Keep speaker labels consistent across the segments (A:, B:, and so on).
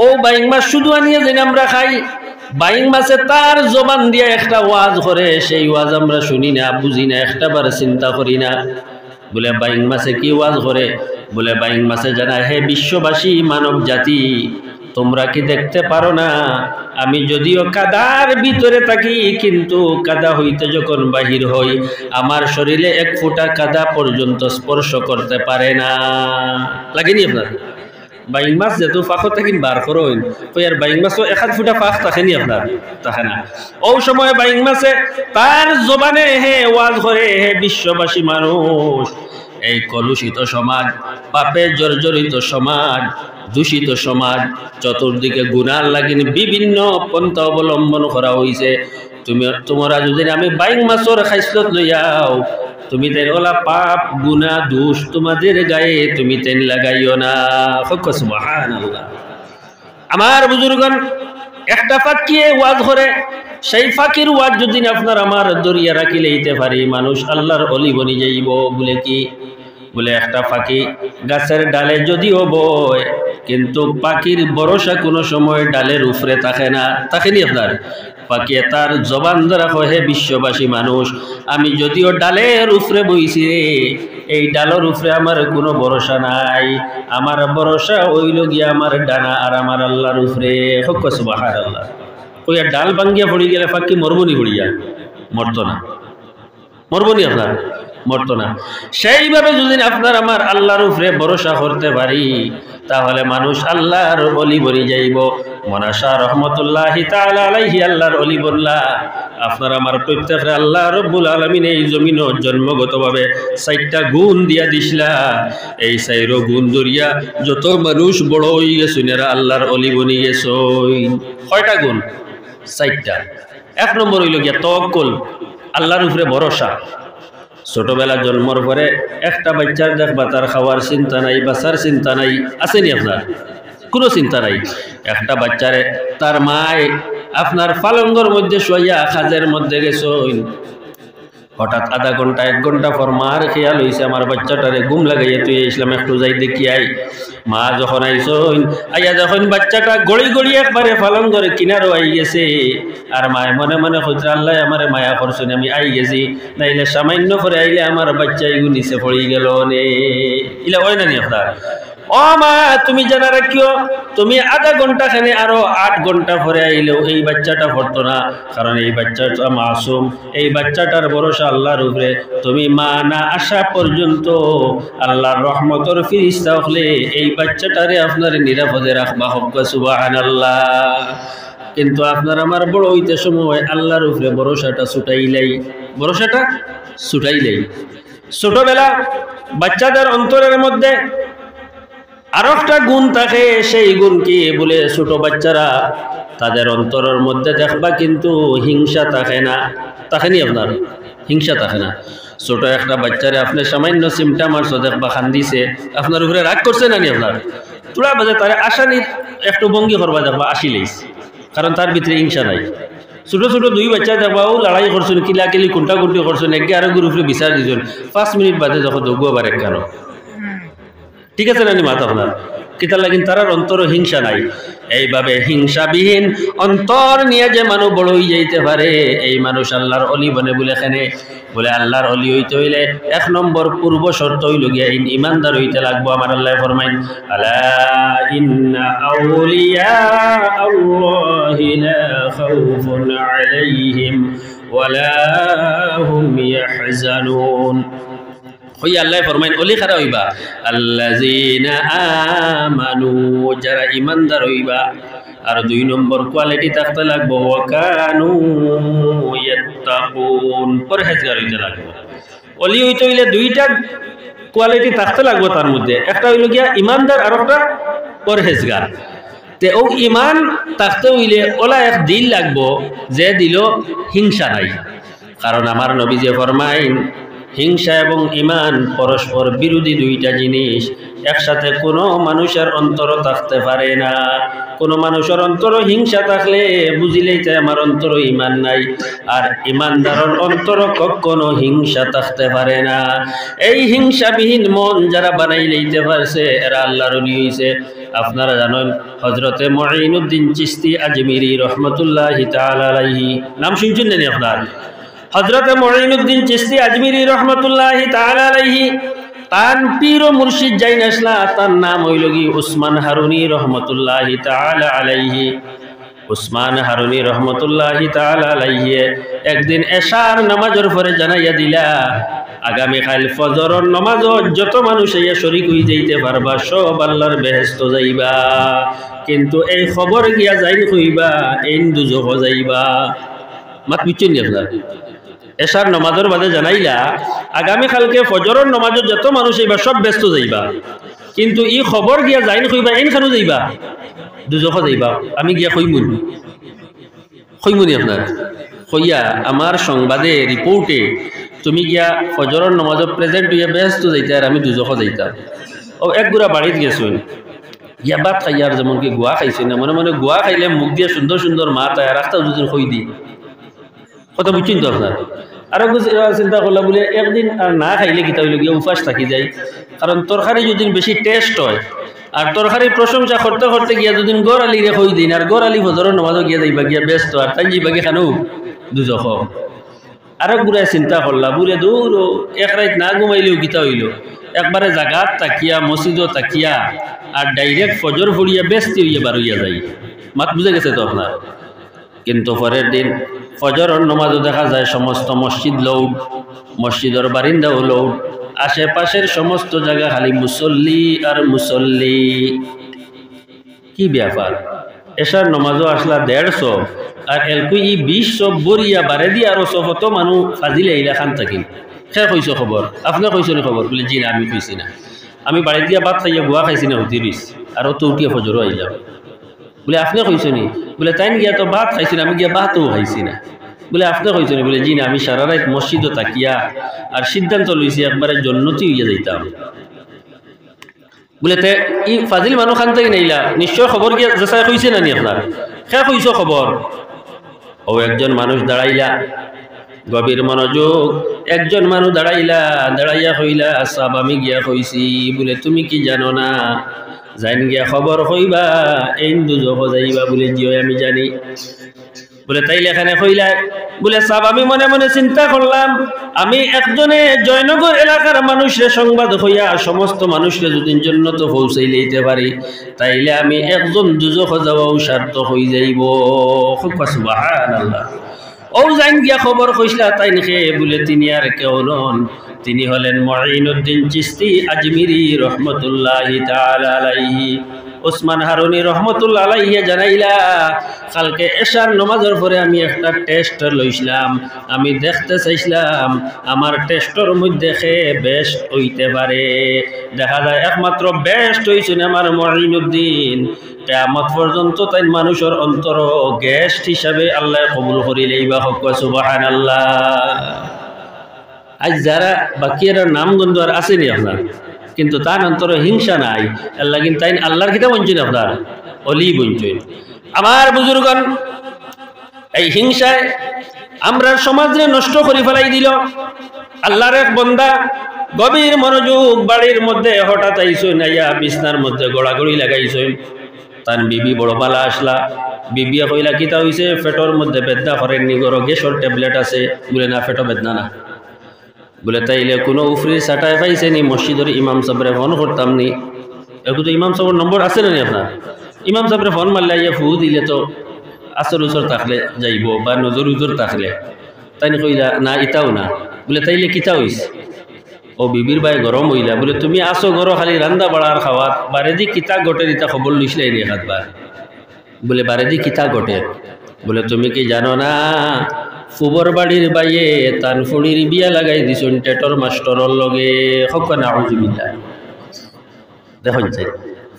A: ও buying মাছ শুধু আনিয়ে যেন আমরা খাই, বাইং মাছে তার জবান দিয়ে একটা ওয়াজ করে, সেই ওয়াজ আমরা শুনি না, বুঝি না, একটাবার চিন্তা করি না। বলে বাইং মাছে কি ওয়াজ করে? বলে বাইং মাছে জানায়, হে বিশ্ববাসী, মানব জাতি, তোমরা কি দেখতে পারো না আমি যদিও কাদার ভিতরে থাকি, কিন্তু কাদা হইতে যখন বাহির হই আমার শরীরে এক ফোঁটা কাদা পর্যন্ত স্পর্শ করতে পারে না। লাগেনি আপনার? বাইং মাছ যেহেতু ফাঁকত থাকি বার করুন, ওই আর বাইং মাছও এক হাত ফুটা ফাঁক থাকেনি আপনার? থাকে না। ও সময় বাইং মাছে তার জবানে হে ওয়াজ করে, হে বিশ্ববাসী মানুষ, এই কলুষিত সমাজ, পাপে জর্জরিত সমাজ, দূষিত সমাজ, চতুর্দিকে গুনার লাগিন বিভিন্ন পন্থা অবলম্বন করা হয়েছে। তোমরা যদি আমি বাইং মাছর খাইসলত লইয়াও, তুমি তেন ওলা পাপ গুনাহ দোষ তোমাদের গায়ে তুমি তেন লাগাইও না। সুবহানাল্লাহ। আমার বুজুর্গন একটা ফাঁকিয়ে ওয়াজ করে, সেই ফাঁকির ওয়াজ যদি আপনার আমার দরিয়া রাখি লইতে পারি, মানুষ আল্লাহর অলি বনি যাইব। বলে কি? বলে একটা ফাঁকি গাছের ডালে যদিও বয়, কিন্তু পাখির ভরসা কোনো সময় ডালের উপরে থাকে না। থাকেনি আপনার? পাখি তার জবান ধরা কয়, হে বিশ্ববাসী মানুষ, আমি যদিও ডালের উপরে বইছি রে, এই ডালের উপরে আমার কোনো ভরসা নাই, আমার ভরসা হইল গিয়া আমার ডানা আর আমার আল্লাহর উপরে। সুবহানাল্লাহ। ওই ডাল ভাঙ্গিয়া পড়ি গেলে পাখি মরবনি পড়িয়া? মরতো না। মরবনি আপনার? মরতো না। সেইভাবে যদি আপনার আমার আল্লাহর উপরে ভরসা করতে পারি, তাহলে মানুষ আল্লাহর অলি বনি যাইব। মনাশা রহমতুল্লাহি তাআলা আলাইহি আল্লাহর অলি বললা, আপনার আমার প্রত্যেকরে আল্লাহ রব্বুল আলামিন এই জমিনও জন্মগতভাবে 4টা গুণ দিয়া দিছিলা। এই 4 গুণ দরিয়া যত মানুষ বড় হয়ে গেছে এরা আল্লাহর অলি বনি গেছে। কয়টা গুণ? 4টা। 1 নম্বর হইল গিয়া তাওয়াক্কুল, আল্লাহর উপরে ভরসা। ছোটবেলা জন্মর পরে একটা বাচ্চার দেখবা তার খাওয়ার চিন্তা নাই, বাঁচার চিন্তা নাই, আসেনি আপনার? কোনো চিন্তা নাই। একটা বাচ্চারে তার মায় আপনার পালঙ্গর মধ্যে শোয়া খাজের মধ্যে গেছেন, হঠাৎ আধা ঘন্টা 1 ঘন্টা পর মার খেয়াল হয়েছে আমার বাচ্চাটারে ঘুম লাগাইয়া তুই ইসলাম একটু যাই দেখি আই। মা যখন আইসন, আইয়া যখন বাচ্চাটা গড়ি গড়ি একবারে পালঙ্গর কিনারও আই গেছে, আর মায় মনে মনে হচ্ছে আল্লাহ আমারে মায়া করছেন, আমি আই গেছি, নাইলে সামান্য করে আইলে আমার বাচ্চা এগু নিচে পড়ি গেল নে। ইলা হয় না নি আপনার? ও মা, তুমি জানা রাখিও, তুমি আধা ঘন্টা খানে আরো 8 ঘন্টা পরে আইলেও এই বাচ্চাটা পড়তো না, কারণ এই বাচ্চাটা মাসুম, এই বাচ্চাটার ভরসা আল্লাহর উপরে। তুমি মা না আসা পর্যন্ত আল্লাহর রহমতের ফিরিস্তা হলে এই বাচ্চাটারে আপনার নিরাপদে রাখবা। সুবহানাল্লাহ। কিন্তু আপনার আমার বড় হইতে সময় আল্লাহর উপরে ভরসাটা ছুটাইলাই, ভরসাটা ছুটাইলাই। ছোটবেলা বাচ্চাদের অন্তরের মধ্যে আরো একটা গুণ থাকে, সেই গুণ কি? বলে ছোট বাচ্চারা তাদের অন্তরের মধ্যে দেখবা কিন্তু হিংসা থাকে না। থাকেনি আপনার? হিংসা থাকে না। ছোট একটা বাচ্চারে আপনি সামান্য চিমটা মারছো, দেখবা খান্দিছে, আপনার উপরে রাগ করছে না নি? আপনার তোরা বাজে তারে আসানির একটু ভঙ্গি করবা, দেখবা আসিলেইস, কারণ তার ভিতরে হিংসা নাই। ছোট ছোট 2 বাচ্চা দেখবা ও লড়াই করছেন, কিলাকিলি কুন্টাকুন্টি করছেন, একে আরো উপরে বিচার দিয়েছেন, 5 মিনিট বাদে যখন দৌড় আবার এক কেন। ঠিক আছে না নি মাথা আপনার? কিতার লাগিন তারার অন্তর হিংসা নাই। এইভাবে হিংসাবিহীন অন্তর নিয়ে যে মানুষ বড় হয়ে যাইতে পারে, এই মানুষ আল্লাহর অলি বনে। বলে এখানে বলে আল্লাহর অলি হইতে হইলে 1 নম্বর পূর্ব শর্ত হইল গিয়া ইমানদার হইতে লাগবো। আমার আল্লাহ ফরমাইন, আলা ইন্না আউলিয়া আল্লাহি লা খাউফুন আলাইহিম ওয়ালা হুম ইয়াহজানুন। হই আল্লাহ ফরমাইন ওলি খারা হইবা আল্লাযিনা আমানু, যারা ইমানদার হইবা। আর 2 নম্বর কোয়ালিটি থাকতে লাগবো, ওয়া কানু ইয়াত্তাকুন, পরহেজগার হইতে লাগবো। ওলি হইতে হইলে 2টা কোয়ালিটি থাকতে লাগবো, তার মধ্যে একটা হইল গিয়া ইমানদার আর একটা পরহেজগার। তে ও ইমান থাকতে হইলে ওলা এক দিল লাগবো, যে দিল হিংসা নাই। কারণ আমার নবী যে ফরমাইন, হিংসা এবং ইমান পরস্পর বিরোধী 2টা জিনিস, একসাথে কোনো মানুষের অন্তর থাকতে পারে না। কোনো মানুষের অন্তর হিংসা থাকলে বুঝিলেই চাই আমার অন্তর ইমান নাই, আর ইমানদারের অন্তর কখনো হিংসা থাকতে পারে না। এই হিংসাবিহীন মন যারা বানাই লইতে পারছে এরা আল্লাহর ওলি হইছে। আপনারা জানেন হযরতে মুঈনুদ্দিন চিশতি আজমিরি রহমাতুল্লাহি তাআলা আলাইহি নাম শুনছেন না আপনার? হযরতে মুঈনুদ্দিন চিশতি আজমিরি রহমাতুল্লাহি তাআলা আলাইহি তান পীর ও মুর্শিদ যাইন আসলা তার নাম হইল কি উসমান হারুনি রহমাতুল্লাহি তাআলা আলাইহি। উসমান হারুনি রহমতুল্লাহি তাআলা আলাইহি একদিন এশার নামাজের পরে জানাইয়া দিলা আগামীকাল ফজরের নামাজত যত মানুষ ইয়া শরীক হই যাইতে পারবা সব আল্লাহর বেহেশত যাইবা, কিন্তু এই খবর গিয়া যাইন কইবা এই দুজখ যাইবা। মাত বুঝছেন আপনার? এশার নামাজের বাদে জানাইলা আগামীকালকে ফজরের নামাজত যত মানুষ হইবা সব ব্যস্ত যাইবা, কিন্তু ই খবর গিয়া যাইন কইবা এই খানো যাইবা দুজখ যাইবা। আমি গিয়া কইমুনি আপনার কইয়া আমার সংবাদে রিপোর্টে তুমি গিয়া ফজরের নামাজ প্রেজেন্ট হইয়া ব্যস্ত যাইতে আর আমি দুজখ যাইতাম। ও এক গুড়া বাড়িত গেছুন গিয়া ভাত খাইয়ার যেমন কি গোয়া খাইছি না মনে মনে গোয়া খাইলে মুখ দিয়ে সুন্দর সুন্দর মাত আয় রাস্তা দুজন খই দি কথা বুঝছেন তো আপনার। আরো চিন্তা করলাম বলে একদিন আর না খাইলে কিতা হইল গিয়া উপাস থাকি যায়, কারণ তরকারি যদি বেশি টেস্ট হয় আর তরকারির প্রশংসা করতে করতে গিয়া দুদিন গড় আলি রে কই দিন আর গড় আলি ফজরের নামাজও গিয়া যাইবা গিয়া ব্যস্ত আর তাই যাইবা গিয়ে খানো দুজখ। আরো ঘুরে চিন্তা করলাম বলে দূর এক রাত না ঘুমাইলেও গীতা হইল একবারে জাগাত তাকিয়া মসজিদও তাকিয়া আর ডাইরেক্ট ফজর ফুড়িয়া ব্যস্ত হইয়া বার হইয়া যাই। মাত বুঝে গেছে তো আপনার? কিন্তু পরের দিন ফজরের নামাজও দেখা যায় সমস্ত মসজিদ লৌড, মসজিদের বারিন্দাও লৌড, আশেপাশের সমস্ত জায়গা খালি মুসল্লি আর মুসল্লি। কি ব্যাপার? এশার নামাজও আসলা 150 আর এলকু ই 20 বরিয়া বারে দিয়ে আরো সফত মানুষ ফাজিলে এইলা খান থাকিল। সে কইস খবর? আপনি কইস নি খবর? বলে জি না আমি কইছি না, আমি বাড়ি দিয়া ভাত খাইয়া গোয়া খাইছি না হুতি রইস আরো তো উঠিয়া ফজরও আইলাম। বলে আপনি কইস নি? বলে তাই গিয়া তো ভাত খাইছি না, আমি গিয়া ভাতও খাইছি না। বলে আপনি কইস নি? বলে জি না আমি সারা রাত মসজিদও তাকিয়া আর সিদ্ধান্ত লইছি একবারে জন্নতি হইয়া যাইতাম। বলে তে ই ফাজিল মানুষ খান থেকে নাইলা নিশ্চয় খবর গিয়া যেসাই কইছে না নি আপনার? খে কইস খবর? ও একজন মানুষ দাঁড়াইলা, গভীর মনোযোগ, একজন মানুষ দাঁড়াইলা, দাঁড়াইয়া কইলা সাব আমি গিয়া কইছি। বলে তুমি কি জানো না? জান গিয়া খবর কইবা এই দুজখ যাইবা। বলে জিও আমি জানি। বলে তাইলে এখানে কইলা? বলে সাব আমি মনে মনে চিন্তা করলাম আমি একজনে জয়নগর এলাকার মানুষের সংবাদ হইয়া সমস্ত মানুষের যদি জন্নত পৌঁছাই লইতে পারি তাইলে আমি একজন দুজখ যাওয়াও সার্থক হয়ে যাইব। সুবহানাল্লাহ। ও জান গিয়া খবর কইসলা তাই নাকি? বলে তিনি আর কেউ নন, তিনি হলেন মুঈনুদ্দিন চিশতি আজমিরি রহমতুল্লাহি তাআলা আলাইহি। উসমান হারুনি রহমতুল্লাহ আলাইহি জানাইলা কালকে এশার নামাজের পরে আমি একটা টেস্ট লইছিলাম, আমি দেখতে চাইছিলাম আমার টেস্টর মধ্যে খে বেস্ট হইতে পারে। দেখা যায় একমাত্র বেস্ট হইছে আমার মুঈনুদ্দিন। কিয়ামত পর্যন্ত তাই মানুষের অন্তর গেস্ট হিসাবে আল্লাহ কবুল করিলেই বা হক সুবহানাল্লাহ। আজ যারা বাকিরা নাম গন্ধ আর আসেনি আপনার, কিন্তু তার অন্তরে হিংসা নাই আল্লাহ কিন্তু তাই আল্লাহর কিতাব বঞ্চেন আপনার অলি বঞ্চেন। আমার বুজুর্গণ এই হিংসায় আমরা সমাজে নষ্ট করে ফেলাই দিল। আল্লাহর এক বান্দা গভীর মনোযোগ বাড়ির মধ্যে হঠাৎ আইসই নাইয়া বিছনার মধ্যে গোড়াগড়ি লাগাইছই। তার বিবি বড় পালা আসলা, বিবিয়া কইলা কিতা হইছে? পেটর মধ্যে বেদনা করেননি গর গ্যাসের ট্যাবলেট আছে? বলে না পেটও বেদনা না। বলে তাইলে কোনো উফরি সাটায় পাইছে নি? মসজিদের ইমাম সাহেবরে ফোন করতাম নি। এখন তো ইমাম সাহেবের নম্বর আছে না আপনার? ইমাম সাহেবরে ফোন মারলে ইয়ে ফু দিলে তো আসর উচর থাকলে যাইব বা নজর উজর থাকলে। তাই কইলা না ইটাও না। বলে তাইলে কিতা হইছে? ও বিবির ভাই গরম হইলা। বলে তুমি আসো গরো খালি রান্দা বাড়ার খাওয়াত বারেদি কিতা গটের ইটা খবর লইছিলে নি একবার? বলে বারেদি কিতা গটের? বলে তুমি কি জানো না ফুবর বাড়ির বাইয়ে তান ফুড়ির বিয়া লাগাই দিছুন টেটর মাস্টরর লগে। হক না আউযুবিল্লাহ। দেখুন চাই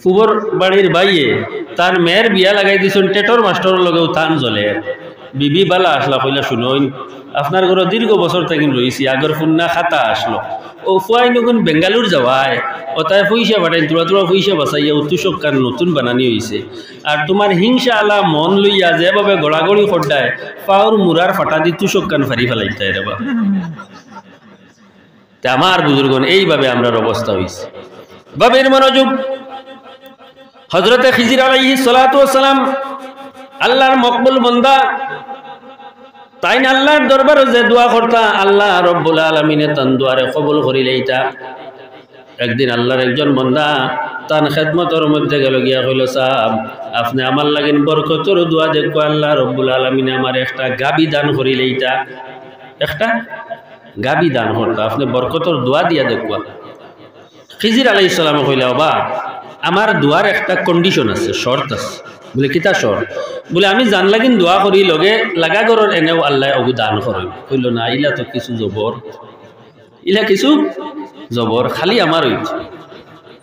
A: ফুবর বাড়ির বাইয়ে তার মেয়ের বিয়া লাগাই দিছুন টেটর মাস্টরর লগেও তান জ্বলে। বিবি বালা আসলা কইলা শুনুন আপনার ঘরে দীর্ঘ বছর থেকে রয়েছি, আগর ফুন্না খাতা আসলো ও ফুয়াই নগুন বেঙ্গালুর যাওয়ায় ও তাই পয়সা বাটাই তোরা তোরা পয়সা বাঁচাইয়া উত্তুষক কার নতুন বানানি হয়েছে। আর তোমার হিংসা আলা মন লইয়া যেভাবে গড়াগড়ি খড্ডায় পাওর মুরার ফাটা দি তুষক কান ফারি ফেলাইতে রেবা। আমার বুজুর্গণ এইভাবে আমরার অবস্থা হয়েছে। গভীর মনোযোগ। হযরতে খিজির আলাইহিস সালাতু ওয়াস সালাম আল্লাহর মকবুল বান্দা, তাই না আল্লাহর দরবারে যে দোয়া করতা আল্লাহ রব্বুল আলামিনে তান দোয়ারে কবুল করিলেইতা। একদিন আল্লাহর একজন বান্দা তান খেদমতের মধ্যে গেল, গিয়া কইল, সাহেব আপনি আমার লাগিন বরকতর দোয়া দেখো, আল্লাহ রব্বুল আলামিনে আমার একটা গাবি দান করিলেইতা, একটা গাবি দান করতা, আপনি বরকতর দোয়া দিয়া দেখো। খিজির আলাইহিস সালাম কইলা, বাবা আমার দোয়ার একটা কন্ডিশন আছে, শর্ত আছে। বলে কিতা শর্ত? বলে আমি জান লাগিন দোয়া করি লগে লাগা গরর এনেও আল্লাহ অগু দান করেন। কইল না, ইলা তো কিছু জবর, ইলা কিছু জবর, খালি আমার হইত,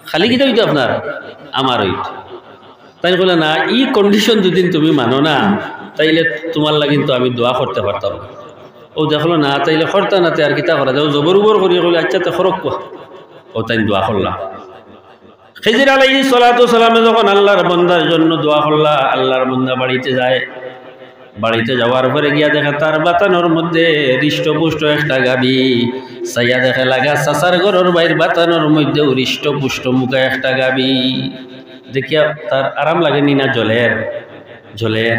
A: খালি কিতা হইতো আপনার আমার হইত। তাই কইলা না, ই কন্ডিশন যদি তুমি মানো না তাইলে তোমার লাগিন তো আমি দোয়া করতে পারতাম না। ও দেখলো না, তাইলে করতা না, আর কিতা করা যাও, জবর উবর করি কইলে আচ্ছা তে খরক কোয়া। ও তাই দোয়া করলাম। খিজির আলাইহিস সালাতু ওয়াস সালাম যখন আল্লাহর বান্দার জন্য দোয়া করলা, আল্লাহর বান্দা বাড়িতে যায়। বাড়িতে যাওয়ার পরে গিয়া দেখে তার বাতানোর মধ্যে হৃষ্টপুষ্ট একটা গাবি, সাইয়া দেখে লাগা চাচার ঘরের বাইর বাতানোর মধ্যে হৃষ্টপুষ্ট মুখা একটা গাবি। দেখিয়া তার আরাম লাগেনি না? জলের জলের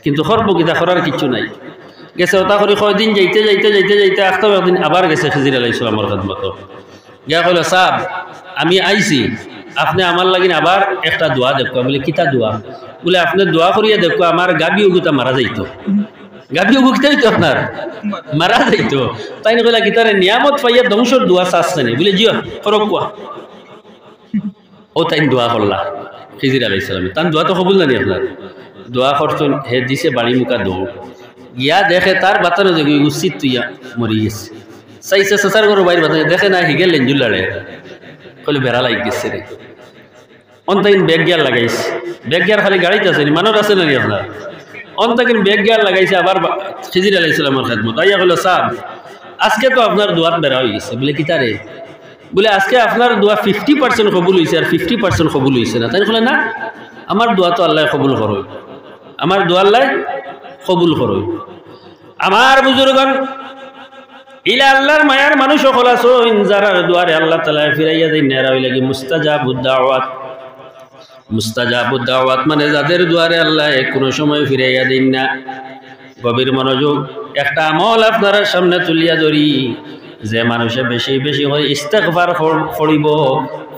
A: কিন্তু সর্বগীতা করার কিছু নাই। গেছে ওটা করে কয়দিন যাইতে যাইতে যাইতে যাইতে আসতে একদিন আবার গেছে খিজির আলাইহিস সালামের খেদমত। গিয়া কইল, সাহেব আমি আইছি, আপনি আমার লাগিন আবার একটা দোয়া দেখো। বলে কিতা দোয়া? বলে আপনি দোয়া করিয়া দেখো আমার গাবি উগুতা মারা যাইতো। গাবি উগুতা হইতো আপনার মারা যাইতো। তাই না কইলা কিতারে নিয়ামত পাইয়া ধ্বংসর দোয়া চাচ্ছেন? বলে জিও করক কোয়া। ও তাই দোয়া করলা খিজির আলাইহিস সালাম। তার দোয়া তো কবুল জানি আপনার দোয়া করছেন। হে দিছে বাড়ি মুখা দৌড় গিয়া দেখে তার বাতানো যে উচিত তুইয়া মরি গেছে। চাইছে চাচার ঘর বাইর বাতানো দেখে না, হিগেল লেঞ্জুলাড়ে কইলে বেড়া লাগি গেছে রে। অন্তাকিন ব্যাগ গিয়ার লাগাইছে, ব্যাগ গিয়ার খালি গাড়িতে আছে, মানুষ আছে নাকি আপনার? অন্তাকিন ব্যাগ গিয়ার লাগাইছে আবার খিজির আলাইহিস সালামের খেদমত। আইয়া কইল, সাহেব আজকে তো আপনার দোয়াত বেড়া হয়ে গেছে। বলে কিতা রে? বলে আজকে আপনার দোয়া 50% কবুল হয়েছে আর 50% কবুল হয়েছে না। তাই বলে না, আমার দোয়া তো আল্লাহ কবুল করো, আমার দোয়া আল্লাহ কবুল করো। আমার বুজুর্গণ, ইলা আল্লাহর মায়ার মানুষ সকল আছো, যারার দুয়ারে আল্লাহ তাআলা ফিরাইয়া দেন না হইলে কি মুস্তাজাবুদ দাওয়াত। মুস্তাজাবুদ দাওয়াত মানে যাদের দুয়ারে আল্লাহ কোনো সময় ফিরাইয়া দেন না। গভীর মনোযোগ, একটা আমল আপনার সামনে তুলিয়া ধরি। যে মানুষে বেশি বেশি করে ইস্তিগফার পড়িব,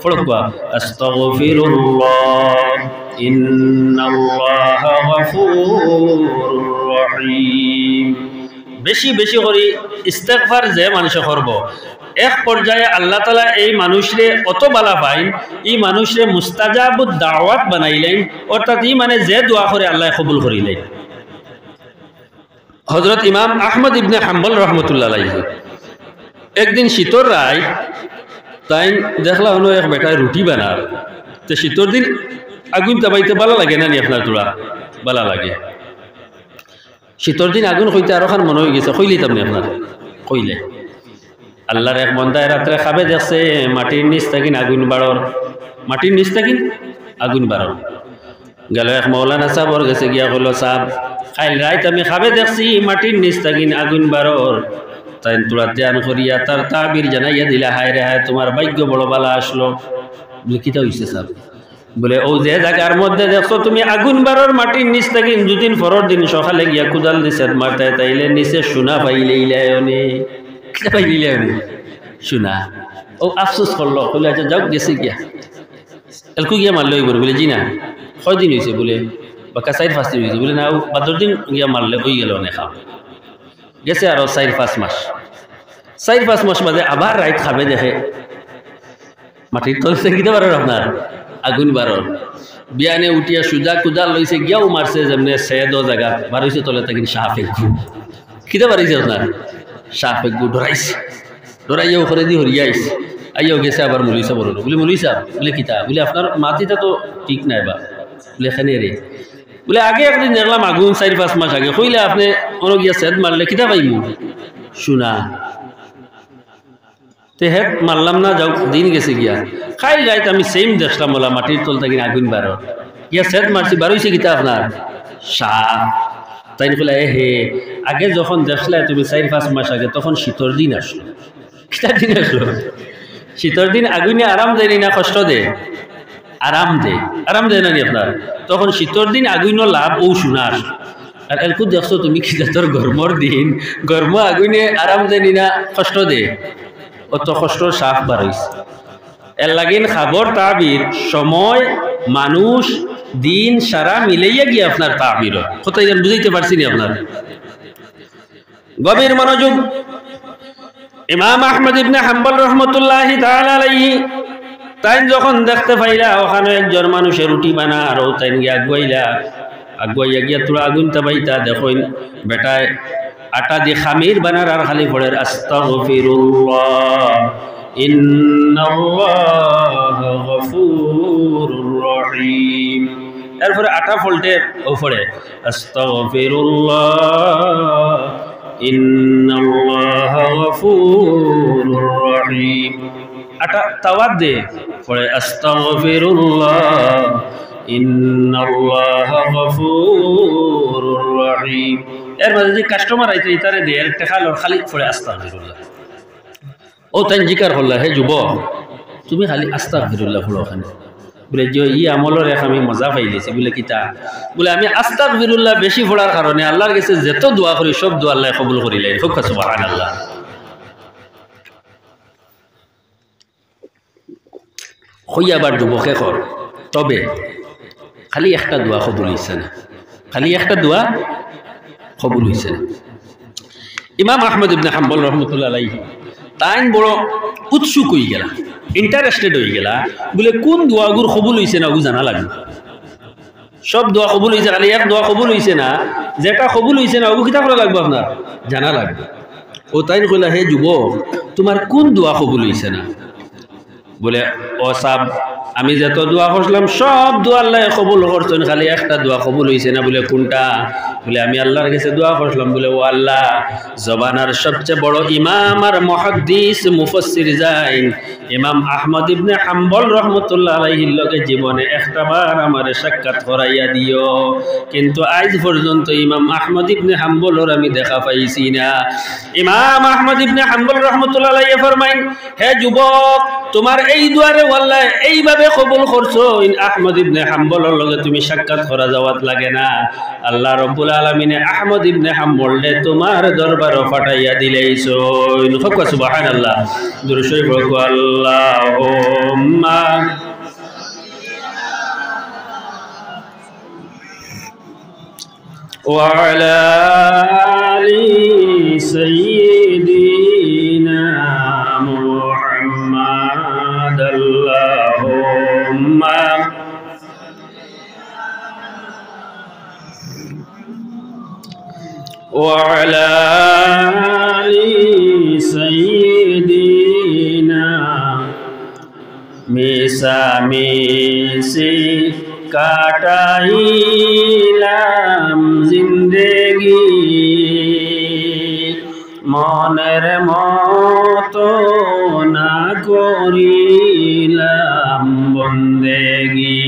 A: পড়বা আস্তাগফিরুল্লাহ ইন্নাল্লাহা গফুরুর রহিম। বেশি বেশি করে ইস্তিগফার যে মানুষে করব, এক পর্যায়ে আল্লাহ তাআলা এই মানুষরে অত বালা পাইন, এই মানুষরে মুস্তাজাবুদ দাওয়াত বানাইলেন। অর্থাৎ ই মানে যে দোয়া করে আল্লাহ কবুল করিলেন। হযরত ইমাম আহমদ ইবনে হাম্বল রহমতুল্লাহ আলাইহি একদিন শীতর রায় তাই দেখলা হলো এক বেটায় রুটি বানার। তো শীতর দিন আগুন তাবাইতে ভালো লাগে না নি আপনার? তোরা ভালো লাগে। শীতর দিন আগুন হইতে আরো খান মনে হয়ে গেছে, কইলি তামনি আপনার কইলে আল্লাহর এক বন্দায় রাত্রে খাবে দেখছে মাটির নিচ থাকিন আগুন বাড়র, মাটির নিচ থাকিন আগুন বাড়র। গেল এক মৌলানা সাহর গেছে, গিয়া কইল, সাহেব খাইল রাইত আমি খাবে দেখছি মাটির নিচ থাকিন আগুন বাড়র। তাই তোরা ধ্যান করিয়া তার তাবির জানাইয়া দিলা, হায় রে হায় তোমার ভাগ্য বড় বালা আসলো। বলে কিতা হইছে সাহেব? বলে ও যে জায়গার মধ্যে দেখছো তুমি আগুন বাড়র মাটির নিচ থাকি, দুদিন পরের দিন সকালে গিয়া কুদাল দিছে মারতায়, তাইলে নিচে সোনা পাইলে পাইলে সোনা। ও আফসোস করলো, বলে আচ্ছা যাও গেছে গিয়া এলকু গিয়া মারলে ওই বলে জি না কয়দিন হয়েছে? বলে বাকা 4-5 দিন হয়েছে। বলে না বাদর দিন গিয়া মারলে হয়ে গেল অনেক খাও গেছে আরো 4-5 মাস। 4-5 মাস বাদে আবার রাইত খাবে দেখে মাটির তলছে কিতে পারেন আপনার আগুন বারর। বিয়ানে উঠিয়া সুজা কুদাল লইছে, গিয়াও মারছে যেমনি সেদ জায়গা বারইছে তলে থাকি সাপ একটু খিদে পারিছে আপনার সাপ একটু ডরাইছে, ডরাইয়া ওখানে দিয়ে হরিয়াইছে। আইয়াও গেছে আবার মুলি সাহ বলল। বলে মুলি সাহ বলে কিতা? বলে আপনার মাটিটা তো ঠিক নাই বা। বলে এখানে রে। বলে আগে একদিন দেখলাম আগুন 4-5 মাস আগে, কইলে আপনি অন গিয়া সেদ মারলে কিতা পাইমু? সোনা। তে হেড মারলাম না, যাও দিন গেছে গিয়া খাই যাইত আমি সেম দেখলাম বলা মাটির তল থাকি আগুন বারো গিয়া সেদ মারছি বারোইছে কিতা আপনার সাপ। তাই বলে হে আগে যখন দেখলে তুমি 4-5 মাস আগে তখন শীতর দিন আসলো। কিতার দিন আসলো? শীতর দিন আগুনে আরাম দেয়নি না কষ্ট দে? আরাম দেয় না নি আপনার তখন শীতর দিন আগুন লাভ ও শোনার আর এরকম দেখছো তুমি কি তোর গরমর দিন গরম আগুনে আরাম দেনি না কষ্ট দে অত কষ্ট সাফ বাড়াইছে এর লাগিন খাবর তাবির সময় মানুষ দিন সারা মিলাইয়া গিয়ে আপনার তাবির কোথায় বুঝাইতে পারছি না আপনার গভীর মনোযোগ ইমাম আহমদ ইবনে হাম্বল রহমতুল্লাহি তাআলা আলাইহি তাই যখন দেখতে পাইলা ওখানে একজন মানুষের রুটি বানা আর তাই গিয়ে আগুয়াইয়া গিয়া তোরা আগুন তাবাইতা দেখুন বেটায় আটা দিয়ে খামির বানার আর খালি পড়ে আস্তাগফিরুল্লাহ ইন্নাল্লাহা গফুরুর রহিম এরপরে আটা ফল্টের উপরে আস্তাগফিরুল্লাহ ইন্নাল্লাহা গফুরুর রহিম আটা তাওয়াত দে পড়ে আস্তাগফিরুল্লাহ ইন্নাল্লাহা গফুরুর রহিম এর মাঝে যে কাস্টমার আইতে ইতারে দে একটা খালি পড়ে আস্তাগফিরুল্লাহ ও তাই জিকার হল্লা হে যুবক তুমি খালি আস্তাগফিরুল্লাহ পড়ো ওখানে বলে যে ই আমলের এক আমি মজা পাইলেছি বলে কিতা বলে আমি আস্তাগফিরুল্লাহ বেশি পড়ার কারণে আল্লাহর কাছে যত দোয়া করি সব দোয়া আল্লাহ কবুল করিলেন খুব সুবহানাল্লাহ হইয়াবার যুবকে কর তবে খালি একটা দোয়া কবুল হইছে না ইমাম আহমদ ইবনে হাম্বল রহমতুল্লাহ আলাইহি তাইন বড় উৎসুক হয়ে গেলা ইন্টারেস্টেড হয়ে গেলা বলে কোন দোয়াগুর কবুল হইছে না ও জানা লাগবে সব দোয়া কবুল হইছে খালি এক দোয়া কবুল হইছে না যেটা কবুল হইছে না ও কিতা করা লাগবে আপনার জানা লাগবে ও তাইন কইলা হে যুবক তোমার কোন দোয়া কবুল হইছে না বলে ও সাব আমি যত দোয়া করলাম সব দোয়া আল্লাহ কবুল করছেন খালি একটা দোয়া কবুল হইছে না বলে কোনটা বলে আমি আল্লাহর কাছে দোয়া করলাম বলে ও আল্লাহ জবানার সবচেয়ে বড় ইমাম আর মুহাদ্দিস মুফাসসির জাইন ইমাম আহমদ ইবনে হাম্বল রহমতুল্লাহ আলাইহির লগে জীবনে একটাবার আমারে সাক্ষাৎ করাইয়া দিও কিন্তু আজ পর্যন্ত ইমাম আহমদ ইবনে হাম্বলর আমি দেখা পাইছি না ইমাম আহমদ ইবনে হাম্বল রহমতুল্লাহ আলাইহি ফরমাইন হে যুবক তোমার এই দুয়ারে আল্লাহ এইভাবে কবুল করছো আহমদ ইবনে হাম্বলের লগে তুমি সাক্ষাৎ করা যাওয়াত লাগে না আল্লাহ রাব্বুল আলামিনে আহমদ ইবনে হাম্বলকে তোমার দরবারে পাঠাইয়া দিলেইছো সুবহানাল্লাহ দুরূদ শরীফ পড়ো আল্লাহুম্মা ওয়া আলা আলি সাইয়্যিদিনা মুহাম্মাদ আল্লাহুম্মা وعلى آل سيدنا মিশামিশি কাটাইলাম জিন্দেগি মনের মতো না করিলাম বন্দেগি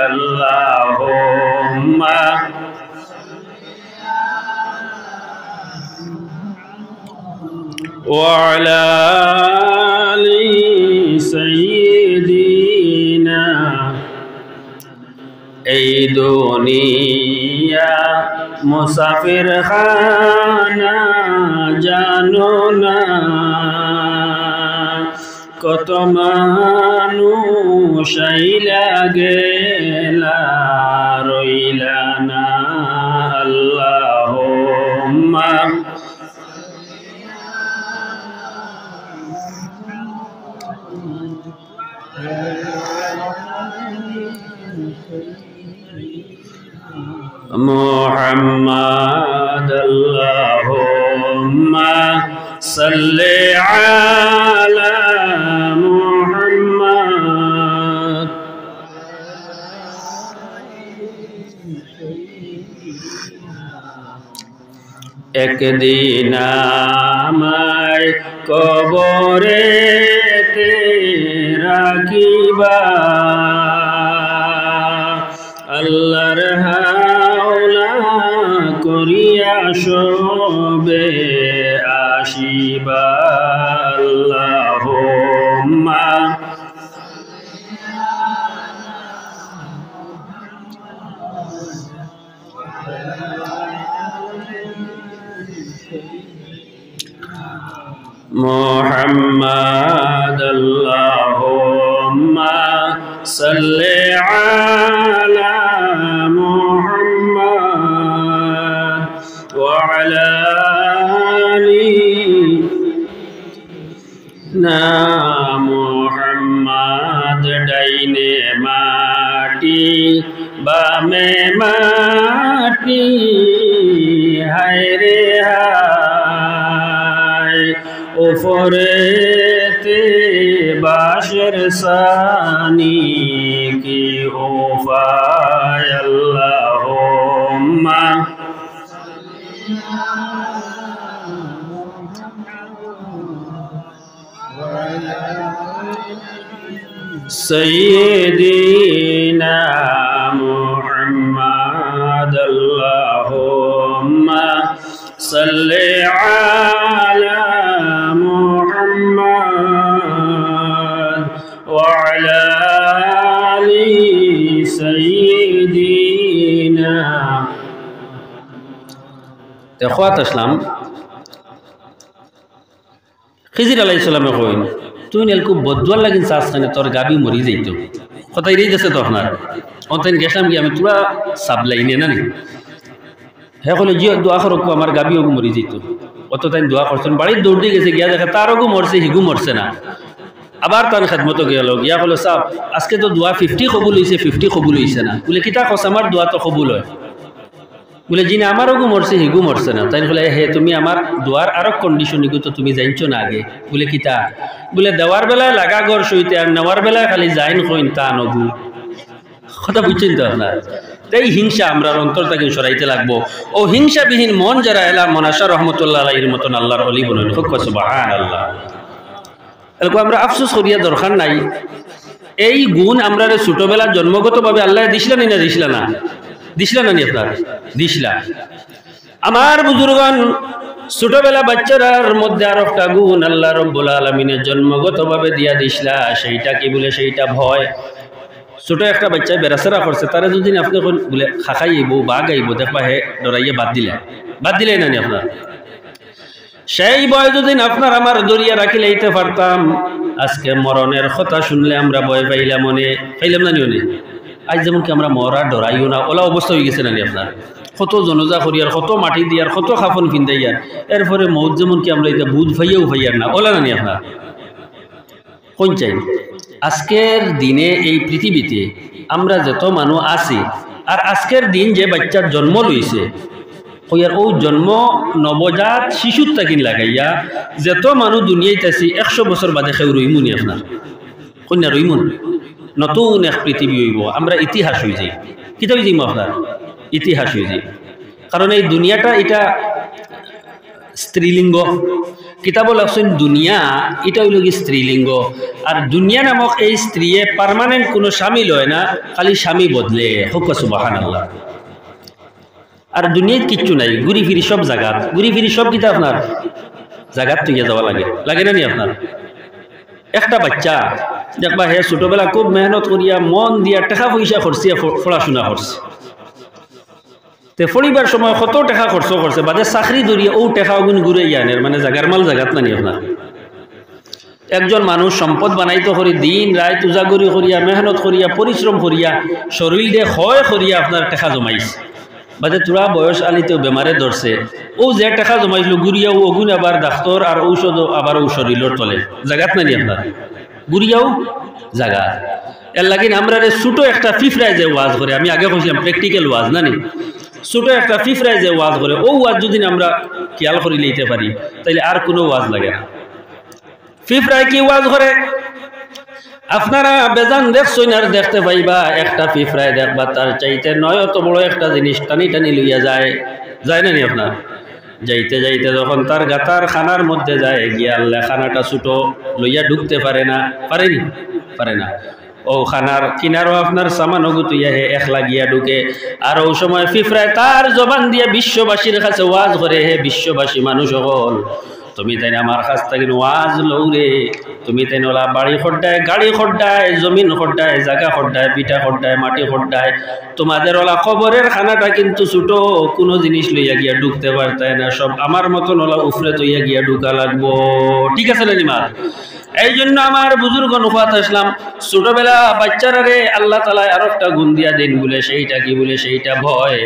A: আল্লাহুম্মা وعلى آل سيدنا এই দুনিয়া মুসাফির খানা জানো না কত মানুষ আইলা গেলা রইলা না আল্লাহুম্মা محمد اللهم صل على محمد একদিন আমায় কবরেতে রাখিবা আল্লাহর হাওলা করিয়া শোবে আসিবা আল্লাহুম্মা محمد اللهم صل على محمد وعلى آلنا محمد ডাইনে মাটি বামে মাটি হায় রে হায় ওপরেতে বাশের সানি কি ওফায় আল্লাহুম্মা سيدنا محمد اللهم صل على محمد وعلى آل سيدنا اخوات اسلام খিজির আলাইহিস সালামে কইন তুই নেলকু বদুয়ার লাগিন চাষখানে তোর গাবি মরি যাইতো কথা এড়িয়ে যাচ্ছে তো আপনার অন্তন গেছিলাম কি আমি তোরা সাবলাইনে না নি হ্যাঁ বলে জিও দোয়া করো আমার গাবিও মরি যেত অত তাই দোয়া করছেন বাড়ির দৌড় দিয়ে গেছে গিয়া দেখে তারও মরছে হিগু মরছে না আবার তার খেদমতো গেল গিয়া বলো সাহ আজকে তো দোয়া 50 কবুল হয়েছে 50 কবুল হয়েছে না বলে কিতা কস আমার দোয়া তো কবুল হয় বলে যিনি আমারও মরছে হিগু মরছে না তাই বলে হে তুমি আমার দোয়ার আরো কন্ডিশন ইগু তো তুমি জানছো না আগে বলে কিতা বলে দেওয়ার বেলায় লাগা ঘর সইতে আর নেওয়ার বেলায় খালি যাইন কইন তা নগু কথা বুঝছেন তো আপনার এই হিংসা আমরা অন্তর থেকে সরাইতে লাগবো ও হিংসাবিহীন মন যারা এলা মনাশা রহমতুল্লাহ আলাইহির মতন আল্লাহর ওলি বলেন খুব সুবহানাল্লাহ এরকম আমরা আফসোস করিয়া দরকার নাই এই গুণ আমরা ছোটবেলা জন্মগতভাবে আল্লাহ দিছিলেন না দিছিলেন না দিছিলেন না নি আপনার দিছিলা আমার বুজুর্গগণ ছোটবেলা বাচ্চারার মধ্যে আর একটা গুণ আল্লাহ রাব্বুল আলামিনের জন্মগতভাবে দিয়া দিছিলা সেইটা কি বলে সেইটা ভয় ছোট একটা বাচ্চা বেড়াচেরা করছে তারা যদি আপনি বলে খাখাইব বা গাইব দেখবা হে ডরাইয়ে বাদ দিলে না নি আপনার সেই ভয় যদি আপনার আমার দরিয়া রাখিলে এইতে পারতাম আজকে মরণের কথা শুনলে আমরা ভয় পাইলাম মনে পাইলাম না নিও আজ যেমন কি আমরা মরা ডরাইও না ওলা অবস্থা হয়ে গেছে না নি আপনার কত জনজা করিয়ার কত মাটি দিয়ার কত খাফন ফিন্দাইয়ার এরপরে মৌত যেমন কি আমরা এটা বুধ ভাইয়াও ভাইয়ার না ওলা না নি আপনার কোন চাই আজকের দিনে এই পৃথিবীতে আমরা যত মানুষ আছি আর আজকের দিন যে বাচ্চার জন্ম লইছে কইয়ার ও জন্ম নবজাত শিশুর তাকিন লাগাইয়া যত মানুষ দুনিয়াতে আছি 100 বছর বাদে কেউ রইমুনি আপনার কন্যা রইমুন নতুন এক পৃথিবী হইব আমরা ইতিহাস হয়ে যাই কিতাব যাইম আপনার ইতিহাস হয়ে যাই কারণ এই দুনিয়াটা এটা স্ত্রীলিঙ্গ কিতাব লাগছেন দুনিয়া এটা হইল কি স্ত্রীলিঙ্গ আর দুনিয়া নামক এই স্ত্রীয়ে পার্মানেন্ট কোনো স্বামী লয় না খালি স্বামী বদলে হোক সুবহানাল্লাহ আর দুনিয়ায় কিচ্ছু নাই ঘুরি ফিরি সব জায়গাত ঘুরি ফিরি সব কিতা আপনার জায়গাত তুইয়া যাওয়া লাগে না নি আপনার একটা বাচ্চা দেখবা হে ছোটবেলা খুব মেহনত করিয়া মন দিয়া টাকা পয়সা খরচিয়া পড়াশোনা করছে তে পড়িবার সময় কত টাকা খরচ করছে বাদে চাকরি ধরিয়া ও টাকা গুণ ঘুরে ইয়ানের মানে জাগার মাল জাগাত নানি আপনার একজন মানুষ সম্পদ বানাইতে করি দিন রাত উজাগরি করিয়া মেহনত করিয়া পরিশ্রম করিয়া শরীর দিয়ে ক্ষয় করিয়া আপনার টাকা জমাইছে বাদে তোরা বয়স আলিতেও বেমারে ধরছে ও যে টাকা জমাইছিল ঘুরিয়াও অগুন আবার ডাক্তার আর ঔষধ আবার ও শরীরের তলে জাগাত নানি আপনার ঘুরিয়াও জাগা এর লাগিন আমরা ছোটো একটা ফিফরায় যে ওয়াজ করে আমি আগে কইছিলাম প্র্যাকটিক্যাল ওয়াজ নানি ছোটো একটা ফিফরায় যে ওয়াজ করে ও ওয়াজ যদি আমরা খেয়াল করে লইতে পারি তাইলে আর কোনো ওয়াজ লাগে না ফিফরায় কি ওয়াজ করে আপনারা বেজান দেখছেন আর দেখতে পাইবা একটা ফিফরায় দেখবা তার চাইতে নয় অত বড় একটা জিনিস টানি টানি লইয়া যায় না নি আপনার যাইতে যাইতে যখন তার গাতার খানার মধ্যে যায় গিয়া আল্লাহ খানাটা ছোটো লইয়া ঢুকতে পারে না ও খানার কিনারও আপনার সামানো গুতুইয়া হে একলা গিয়া ঢুকে আর ও সময় ফিফরায় তার জবান দিয়ে বিশ্ববাসীর কাছে ওয়াজ করে হে বিশ্ববাসী মানুষ সকল তুমি তাই আমার কাছ থেকে ওয়াজ লৌরে তুমি তাই ওলা বাড়ি খড্ডায় গাড়ি খড্ডায় জমিন খড্ডায় জায়গা খড্ডায় পিঠা খড্ডায় মাটি খড্ডায় তোমাদের ওলা খবরের খানাটা কিন্তু ছোটো কোনো জিনিস লইয়া গিয়া ঢুকতে পারতায় না, সব আমার মতন ওলা উফরে তৈয়া গিয়া ঢুকা লাগবো। ঠিক আছে নিমা? এই জন্য আমার বুজুর্গ নুফাত আসলাম ছোটবেলা বাচ্চারা রে আল্লাহ তাআলা আর একটা গুণ দিয়া দেন বলে সেইটা কি বলে সেইটা ভয়।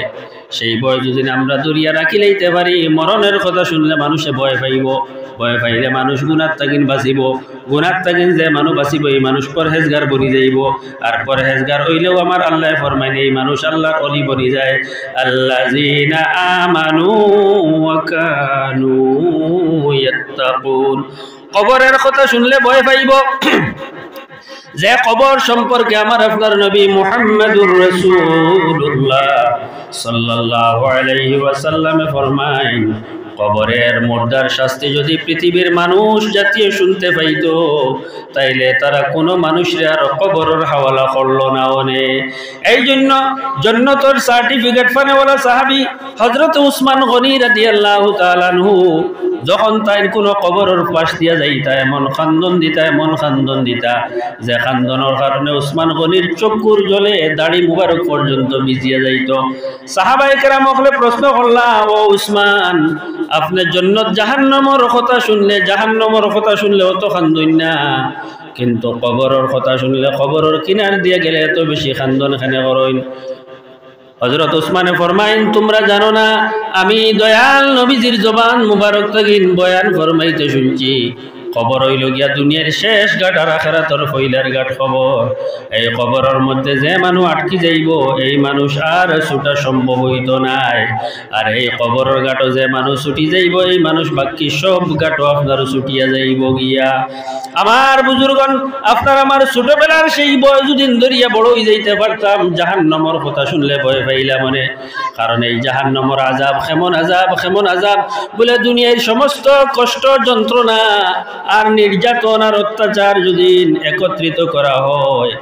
A: সেই ভয় যদি আমরা দরিয়া রাখি লইতে পারি, মরণের কথা শুনলে মানুষে ভয় পাইব, ভয় পাইলে মানুষ গুনার তাগিন বাঁচিব, গুনার তাগিন যে মানুষ বাঁচিব এই মানুষ পরহেজগার বনি যাইব, আর পরহেজগার হইলেও আমার আল্লাহ ফরমাইন এই মানুষ আল্লাহর অলি বনি যায়। আল্লাযীনা আমানু ওয়া কানু ইয়াত্তাকুন। কবরের কথা শুনলে ভয় পাইব, যে কবর সম্পর্কে আমার আপনার নবী মুহাম্মদুর রাসূলুল্লাহ সাল্লাল্লাহু আলাইহি ওয়াসাল্লাম ফরমাইন, কবরের মুর্দার শাস্তি যদি পৃথিবীর মানুষ জাতীয় শুনতে পাইতো তাইলে তারা কোনো মানুষের আর কবরের হাওয়ালা করলো না। ওনে এই জন্য জান্নাতের সার্টিফিকেট পানেওয়ালা সাহাবী হযরত উসমান গনি রাদিয়াল্লাহু তাআলা আনহু যখন তাই কোনো কবরের পাশ দিয়া যাইতা এমন খান্দন দিতা, এমন খান্দন দিতা যে খান্দনের কারণে উসমান গনির চক্ষুর জলে দাড়ি মুবারক পর্যন্ত ভিজিয়া যাইত। সাহাবায়ে কেরাম ওকে প্রশ্ন করলা, ও উসমান আপনি জান্নাত জাহান্নামের কথা শুনলে, জাহান্নামের কথা শুনলে অত খান্দন না, কিন্তু কবরের কথা শুনলে কবরের কিনার দিয়ে গেলে এত বেশি খান্দন এখানে করেন? হযরত উসমানে ফরমাইন, তোমরা জানো না আমি দয়াল নবীজির জবান মুবারক তাগিন বয়ান ফরমাইতে শুনছি, কবর হইল গিয়া দুনিয়ার শেষ ঘাট আর আখিরাতের পয়লার ঘাট কবর। এই কবরের মধ্যে যে মানুষ আটকি যাইব এই মানুষ আর ছুটা সম্ভব হইত নাই, আর এই কবরের ঘাটও যে মানুষ ছুটি যাইব এই মানুষ বাকি সব ঘাটও আপনার ছুটিয়া যাইব গিয়া। আমার বুজুর্গন আপনার আমার ছোটবেলার সেই বয়স দিন ধরিয়া বড় হয়ে যাইতে পারতাম, জাহান্নামের কথা শুনলে ভয় পাইলা মনে, কারণ এই জাহান্নামের আযাব কেমন আযাব, কেমন আযাব বলে দুনিয়ার সমস্ত কষ্ট যন্ত্রণা আর নির্যাতন আর অত্যাচার যদি একত্রিত করা হয়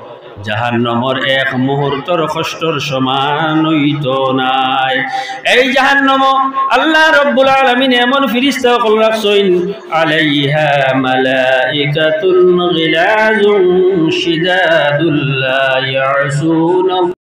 A: জাহান্নামের এক মুহূর্তর কষ্টর সমান হইত নাই। এই জাহান্নাম আল্লাহ রাব্বুল আলামিন এমন ফেরেশতা কল রাখছেন, আলাইহা মালাইকাতুন গিলাযুন শিদাদুল লা ইয়াসুন